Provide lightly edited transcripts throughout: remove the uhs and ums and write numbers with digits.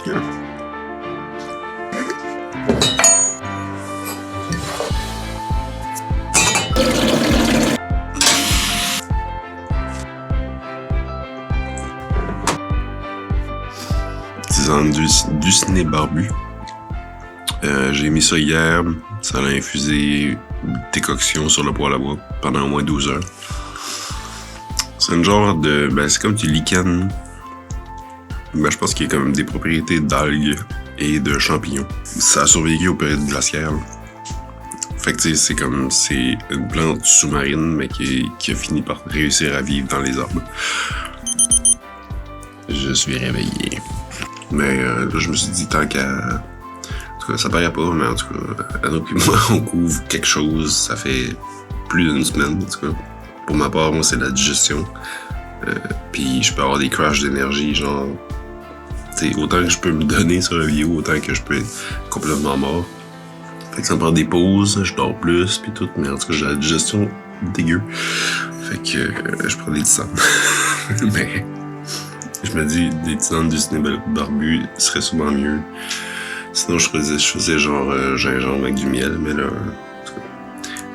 Yeah. Tisane du ciné barbu. J'ai mis ça hier. Ça a infusé une décoction sur le poêle à bois pendant au moins 12 heures. C'est un genre de... c'est comme du lichen. Je pense qu'il y a comme des propriétés d'algues et de champignons. Ça a survécu aux périodes glaciaires. Fait que c'est une plante sous-marine, mais qui a fini par réussir à vivre dans les arbres. Je suis réveillé. Mais là, je me suis dit, tant qu'à... En tout cas, ça paraît pas, mais en tout cas, Anno et moi, on couvre quelque chose, ça fait plus d'une semaine, en tout cas. Pour ma part, moi, c'est la digestion. Puis je peux avoir des crashs d'énergie, genre... autant que je peux me donner sur la vidéo, autant que je peux être complètement mort. Fait que ça me prend des pauses, je dors plus, puis tout, mais en tout cas, j'ai la digestion dégueu. Fait que je prends des tisanes. Mais je me dis, des tisanes du ciné barbu serait souvent mieux. Sinon, je faisais genre gingembre avec du miel, mais là,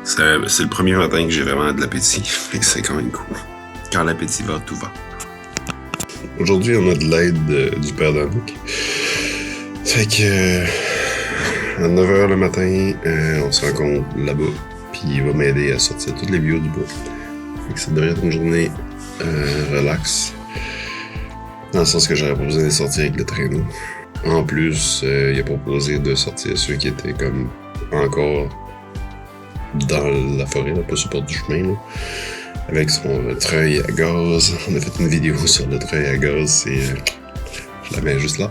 c'est le premier matin que j'ai vraiment de l'appétit. Fait que c'est quand même cool. Quand l'appétit va, tout va. Aujourd'hui, on a de l'aide du père d'Anouk. Fait que à 9h le matin, on se rencontre là-bas, puis il va m'aider à sortir toutes les bio du bois. Fait que ça devrait être une journée relax, dans le sens que j'aurais proposé de sortir avec le traîneau. En plus, il a proposé de sortir ceux qui étaient comme encore dans la forêt, là, pas sur le bord du chemin, là, avec son treuil à gaz. On a fait une vidéo sur le treuil à gaz, je la mets juste là.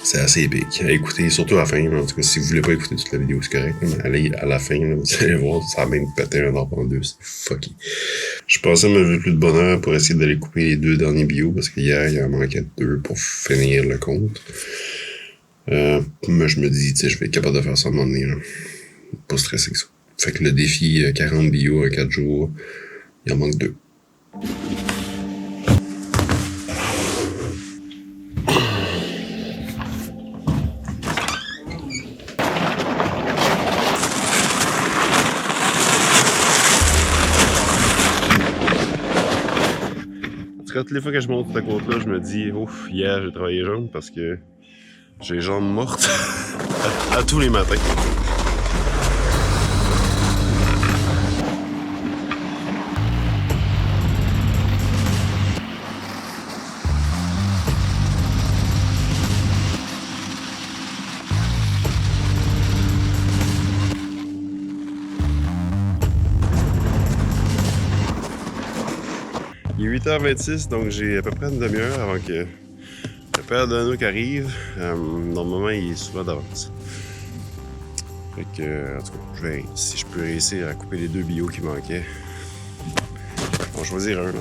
C'est assez épique à écouter, surtout à la fin. En tout cas, si vous voulez pas écouter toute la vidéo, c'est correct. Mais allez à la fin, là, vous allez voir, ça a même pété un arbre en deux. C'est fucky. Je pensais me lever plus de bonne heure pour essayer d'aller couper les 2 derniers bio, parce qu'hier, il en manquait 2 pour finir le compte. Mais je me dis, je vais être capable de faire ça à un moment donné. Là. Pas stressé que ça. Fait que le défi 40 bio en 4 jours, il en manque 2. Toutes les fois que je monte cette côte-là, je me dis, ouf, hier j'ai travaillé les jambes parce que j'ai les jambes mortes à tous les matins. Il est 8h26, donc j'ai à peu près une demi-heure avant que le père d'Anouk arrive. Normalement, il est souvent d'avance. Fait que, en tout cas, je vais si je peux réussir à couper les 2 bio qui manquaient. On va choisir un, là.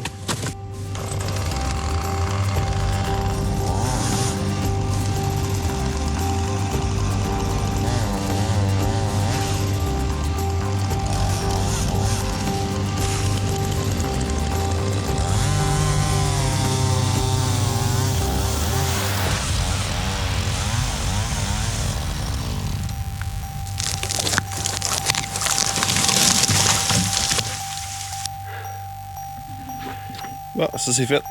Bon, ça c'est fait.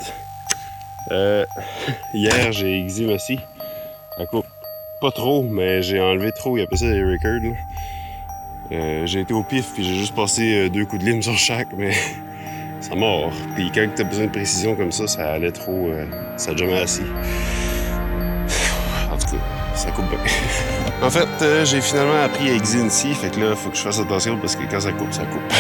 Hier, j'ai exhumé aussi. Ça coupe pas trop, mais j'ai enlevé trop, il appelle ça des records. J'ai été au pif, puis j'ai juste passé 2 coups de lime sur chaque, mais ça mord. Puis quand t'as besoin de précision comme ça allait trop, ça a jamais assis. En tout cas, ça coupe bien. En fait, j'ai finalement appris à exhumer ici, fait que là, faut que je fasse attention parce que quand ça coupe, ça coupe.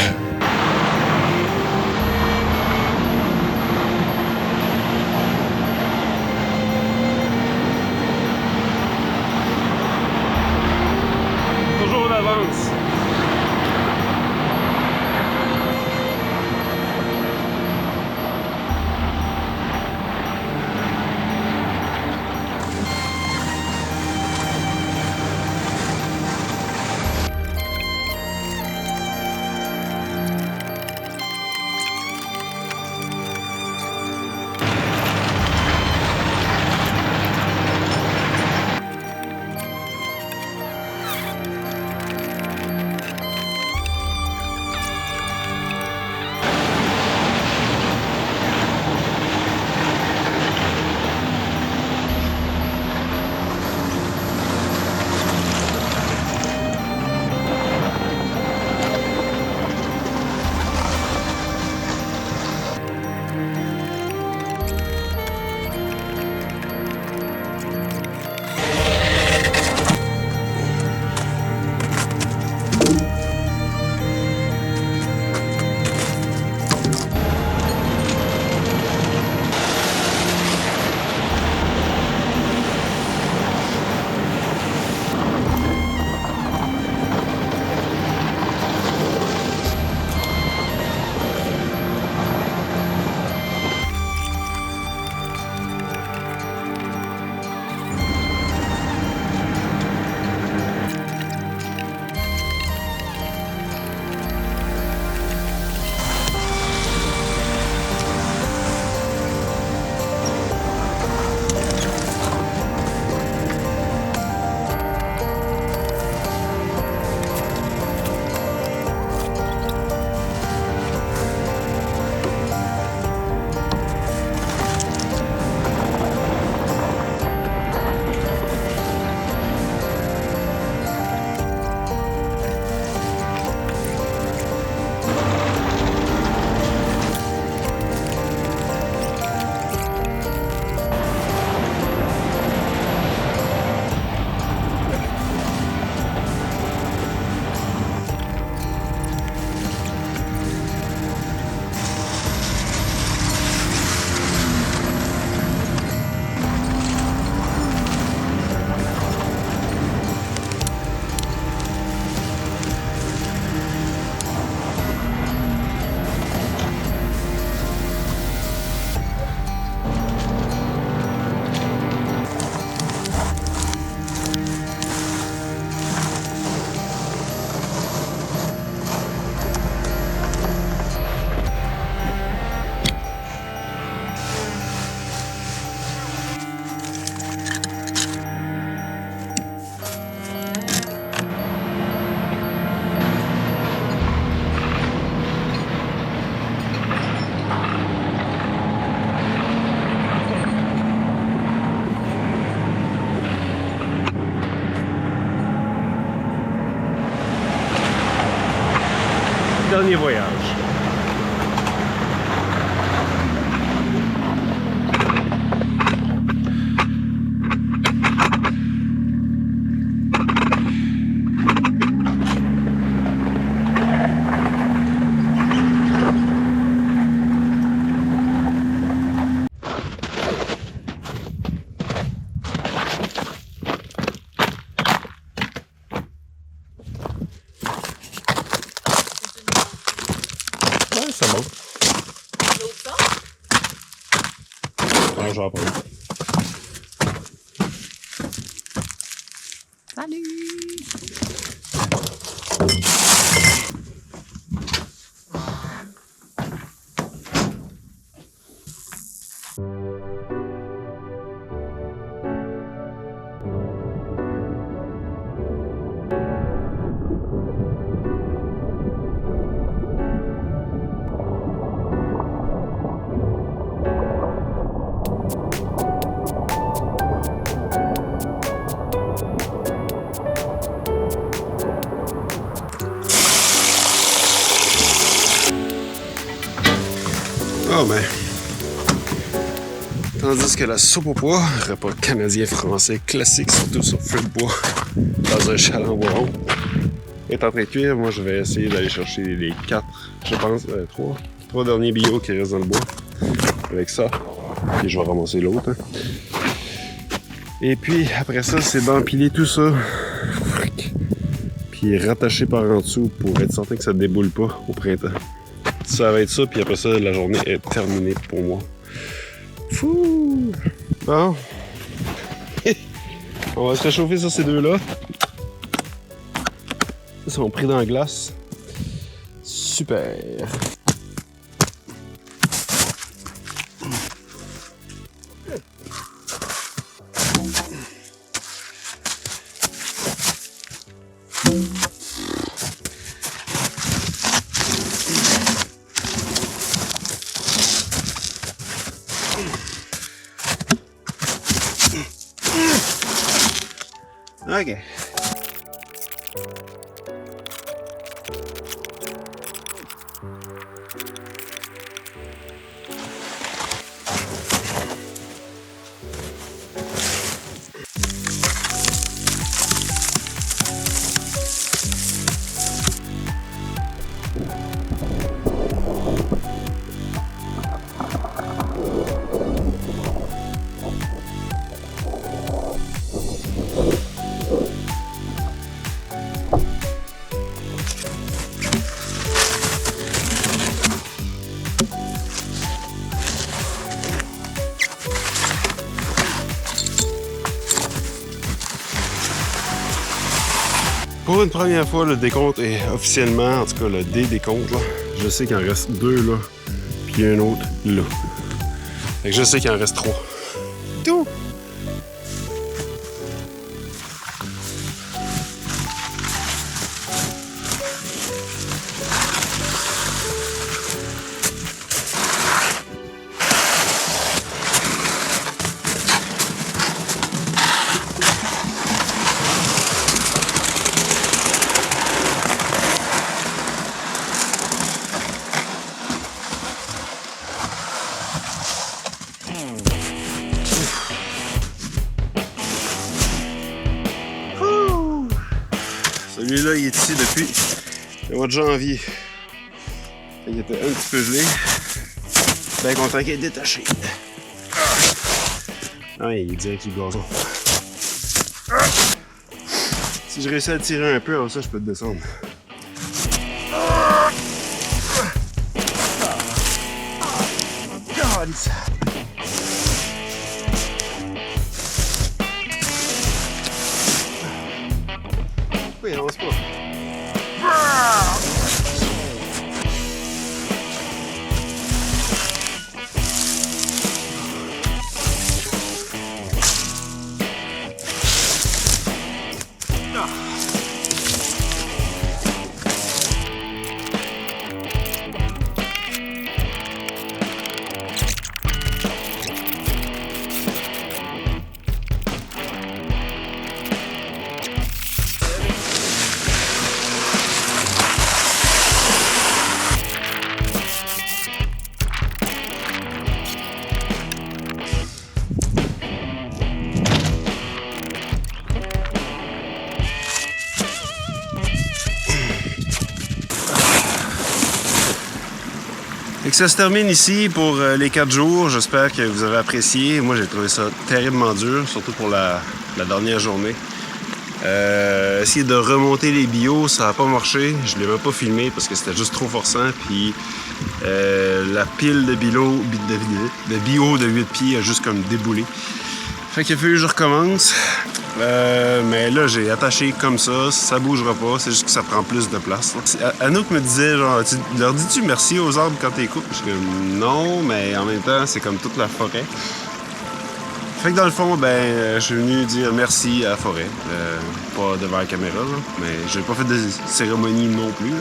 dernier voyage. Ouais, c'est bon. Ouais, je vais en prendre. Salut! Ah ben. Tandis que la soupe au pois, repas canadien-français classique, surtout sur feu de bois, dans un chaland bois rond, est en train de cuire. Moi, je vais essayer d'aller chercher les 4, je pense, 3 derniers bio qui restent dans le bois. Avec ça. Puis je vais ramasser l'autre. Hein. Et puis, après ça, c'est d'empiler tout ça. Puis rattacher par en dessous pour être certain que ça ne déboule pas au printemps. Ça va être ça, puis après ça, la journée est terminée pour moi. Fou! Bon. On va se réchauffer sur ces deux-là. Ils sont pris dans la glace. Super! OK. Pour une première fois, le décompte est officiellement, en tout cas le décompte là. Je sais qu'il en reste 2 là, puis un autre là. Fait que je sais qu'il en reste 3. Tout! Celui-là, il est ici depuis le mois de janvier. Il était un petit peu gelé. Bien content qu'il est détaché. Ah, il est direct sur le gazon. Si je réussis à le tirer un peu, alors ça, je peux te descendre. God. Oui, il avance pas. que ça se termine ici pour les 4 jours. J'espère que vous avez apprécié. Moi, j'ai trouvé ça terriblement dur, surtout pour la dernière journée. Essayer de remonter les bios, ça n'a pas marché. Je ne l'ai même pas filmé parce que c'était juste trop forçant. Puis la pile de bio de 8 pieds a juste comme déboulé. Fait qu'il a fallu que je recommence. Mais là, j'ai attaché comme ça bougera pas, c'est juste que ça prend plus de place. Anouk me disait, genre, leur dis-tu merci aux arbres quand t'es coupes? Je suis comme, non, mais en même temps, c'est comme toute la forêt. Fait que dans le fond, je suis venu dire merci à la forêt. Pas devant la caméra, là, mais j'ai pas fait de cérémonie non plus. Là.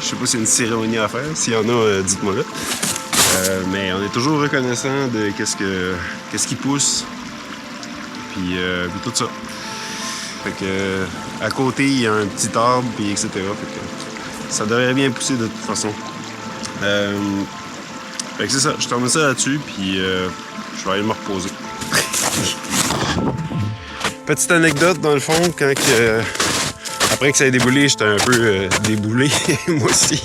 Je sais pas s'il y a une cérémonie à faire. S'il y en a, dites-moi là. Mais on est toujours reconnaissant de qu'est-ce qui pousse. Puis tout ça. Fait que à côté, il y a un petit arbre, puis etc. Fait que ça devrait bien pousser de toute façon. Fait que c'est ça, je termine ça là-dessus, puis je vais aller me reposer. Petite anecdote, dans le fond, après que ça ait déboulé, j'étais un peu déboulé, moi aussi.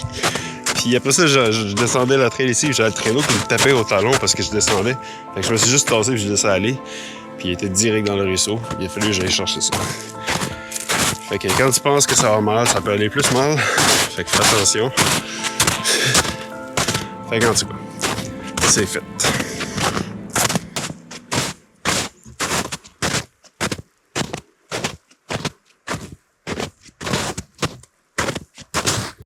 Puis après ça, je descendais la trail ici, j'avais le traîneau qui me tapait au talon parce que je descendais. Fait que je me suis juste tassé et je laissais aller. Puis il était direct dans le ruisseau. Il a fallu que j'aille chercher ça. Fait que quand tu penses que ça va mal, ça peut aller plus mal. Fait que fais attention. Fait qu'en tout cas, c'est fait.